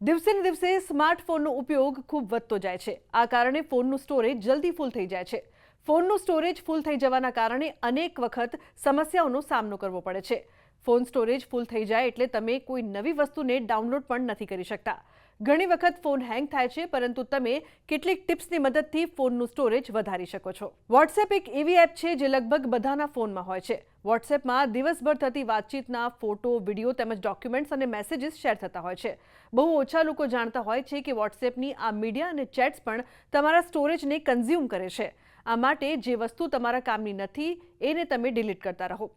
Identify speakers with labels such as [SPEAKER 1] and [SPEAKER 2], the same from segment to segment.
[SPEAKER 1] દિવસે ને દિવસે સ્માર્ટફોનનો ઉપયોગ ખૂબ વધતો જાય છે। આ કારણે ફોનનું સ્ટોરેજ જલ્દી ફૂલ થઈ જાય છે। ફોનનું સ્ટોરેજ ફૂલ થઈ જવાના કારણે અનેક વખત સમસ્યાઓનો સામનો કરવો પડે છે। ફોન સ્ટોરેજ ફૂલ થઈ જાય એટલે તમે કોઈ નવી વસ્તુને ડાઉનલોડ પણ નથી કરી શકતા। ઘણી વખત ફોન હેંગ થાય છે, પરંતુ તમે કેટલીક ટિપ્સની મદદથી ફોનનું સ્ટોરેજ વધારી શકો છો। વોટ્સએપ એક એવી એપ છે જે લગભગ બધાના ફોનમાં હોય છે। વોટ્સએપમાં દિવસભર થતી વાતચીતના ફોટો, વિડીયો તેમજ ડોક્યુમેન્ટ્સ અને મેસેજીસ શેર થતા હોય છે। બહુ ઓછા લોકો જાણતા હોય છે કે વોટ્સએપની આ મીડિયા અને ચેટ્સ પણ તમારા સ્ટોરેજને કન્ઝ્યુમ કરે છે। આ માટે જે વસ્તુ તમારા કામની નથી એને તમે ડિલીટ કરતા રહો।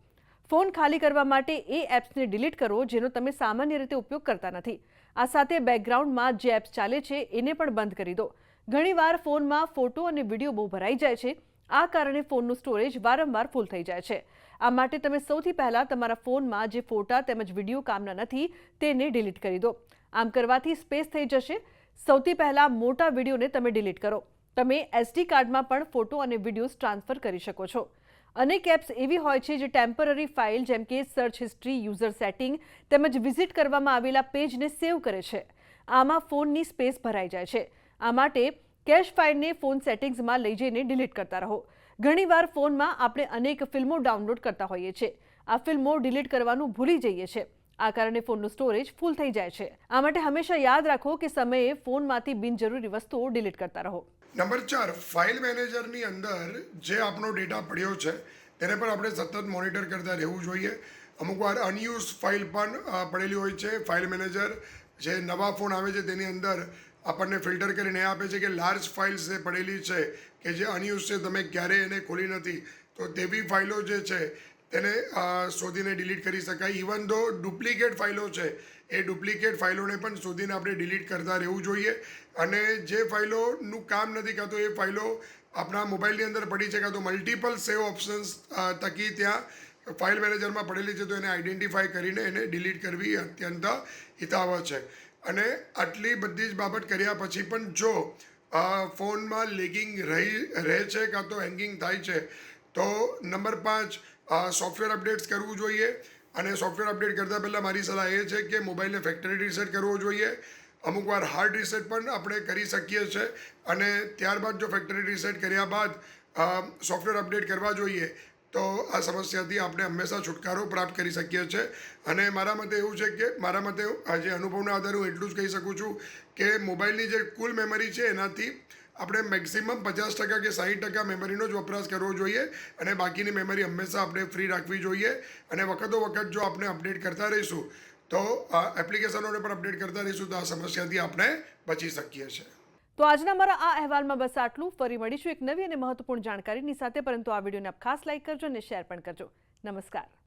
[SPEAKER 1] ફોન ખાલી કરવા માટે એ એપ્સને ડિલીટ કરો જેનો તમે સામાન્ય રીતે ઉપયોગ કરતા નથી। આ સાથે બેકગ્રાઉન્ડમાં જે એપ્સ ચાલે છે એને પણ બંધ કરી દો। ઘણીવાર ફોનમાં ફોટો અને વિડીયો બહુ ભરાઈ જાય છે। આ કારણે ફોનનું સ્ટોરેજ વારંવાર ફૂલ થઈ જાય છે। આ માટે તમે સૌથી પહેલા તમારા ફોનમાં જે ફોટા તેમજ વિડીયો કામના નથી તેને ડિલીટ કરી દો। આમ કરવાથી સ્પેસ થઈ જશે। સૌથી પહેલા મોટા વિડીયોને તમે ડિલીટ કરો। તમે SD કાર્ડમાં પણ ફોટો અને વિડીયોઝ ટ્રાન્સફર કરી શકો છો। અનેક એપ્સ એવી હોય છે જે ટેમ્પરરી ફાઇલ જેમ કે સર્ચ હિસ્ટ્રી, યુઝર સેટિંગ તેમજ વિઝિટ કરવામાં આવેલા પેજને સેવ કરે છે। આમાં ફોનની સ્પેસ ભરાઈ જાય છે। આ માટે કેશ ફાઇલને ફોન સેટિંગ્સમાં લઈ જઈને ડિલીટ કરતા રહો। ઘણીવાર ફોનમાં આપણે અનેક ફિલ્મો ડાઉનલોડ કરતા હોઈએ છીએ। આ ફિલ્મો ડિલીટ કરવાનું ભૂલી જઈએ છીએ। આ કારણે ફોનનું સ્ટોરેજ ફૂલ થઈ જાય છે। આ માટે હંમેશા યાદ રાખો કે સમયે ફોનમાંથી બિનજરૂરી વસ્તુઓ ડિલીટ કરતા રહો।
[SPEAKER 2] નંબર 4, ફાઇલ મેનેજરની અંદર જે આપણો ડેટા પડ્યો છે તેને પણ આપણે સતત મોનિટર કરતા રહેવું જોઈએ। અમુકવાર અનયુઝ ફાઇલ પણ પડેલી હોય છે। ફાઇલ મેનેજર જે નવા ફોન આવે છે તેની અંદર આપણને ફિલ્ટર કરીને આપે છે કે લાર્જ ફાઇલ્સ જે પડેલી છે કે જે અનયુઝ છે, તમે ક્યારેય એને ખોલી નથી, તો તેવી ફાઇલો જે છે તેને શોધીને ડિલીટ કરી શકાય। ઇવન ધો ડુપ્લિકેટ ફાઇલો છે એ ડુપ્લિકેટ ફાઇલોને પણ શોધીને આપણે ડિલીટ કરતા રહેવું જોઈએ। અને જે ફાઇલોનું કામ નથી, કાં તો એ ફાઇલો આપણા મોબાઈલની અંદર પડી છે, કાં તો મલ્ટિપલ સેવ ઓપ્શન્સ થકી ત્યાં ફાઇલ મેનેજરમાં પડેલી છે, તો એને આઈડેન્ટિફાઈ કરીને એને ડિલીટ કરવી અત્યંત હિતાવહ છે। અને આટલી બધી જ બાબત કર્યા પછી પણ જો ફોનમાં લેગિંગ રહે છે કાં તો હેંગિંગ થાય છે, તો નંબર 5, સોફ્ટવેર અપડેટ્સ કરવું જોઈએ। અને સોફ્ટવેર અપડેટ કરતાં પહેલાં મારી સલાહ એ છે કે મોબાઈલને ફેક્ટરી રીસેટ કરવો જોઈએ। અમુકવાર હાર્ડ રીસેટ પણ આપણે કરી શકીએ છીએ અને ત્યારબાદ જો ફેક્ટરી રીસેટ કર્યા બાદ સોફ્ટવેર અપડેટ કરવા જોઈએ, તો આ સમસ્યાથી આપણે હંમેશા છુટકારો પ્રાપ્ત કરી શકીએ છીએ। અને મારા મતે એવું છે કે મારા મતે આજે અનુભવના આધારે હું એટલું જ કહી શકું છું કે મોબાઈલની જે કુલ મેમરી છે એનાથી આપણે મેક્સિમમ 50% કે 60% મેમરીનો જ વપરાશ કરવો જોઈએ અને બાકીની મેમરી હંમેશા આપણે ફ્રી રાખવી જોઈએ। અને વખતો વખત જો આપણે અપડેટ કરતા રહીશું, તો એપ્લિકેશનોને પણ અપડેટ કરતા રહીશું, તો આ સમસ્યાથી આપણે બચી શકીએ છીએ।
[SPEAKER 1] તો આજના મારા આ અહેવાલમાં બસ આટલું। ફરી મળીશું એક નવી અને મહત્વપૂર્ણ જાણકારીની સાથે, પરંતુ આ વિડીયોને આપ ખાસ લાઇક કરજો અને શેર પણ કરજો। નમસ્કાર।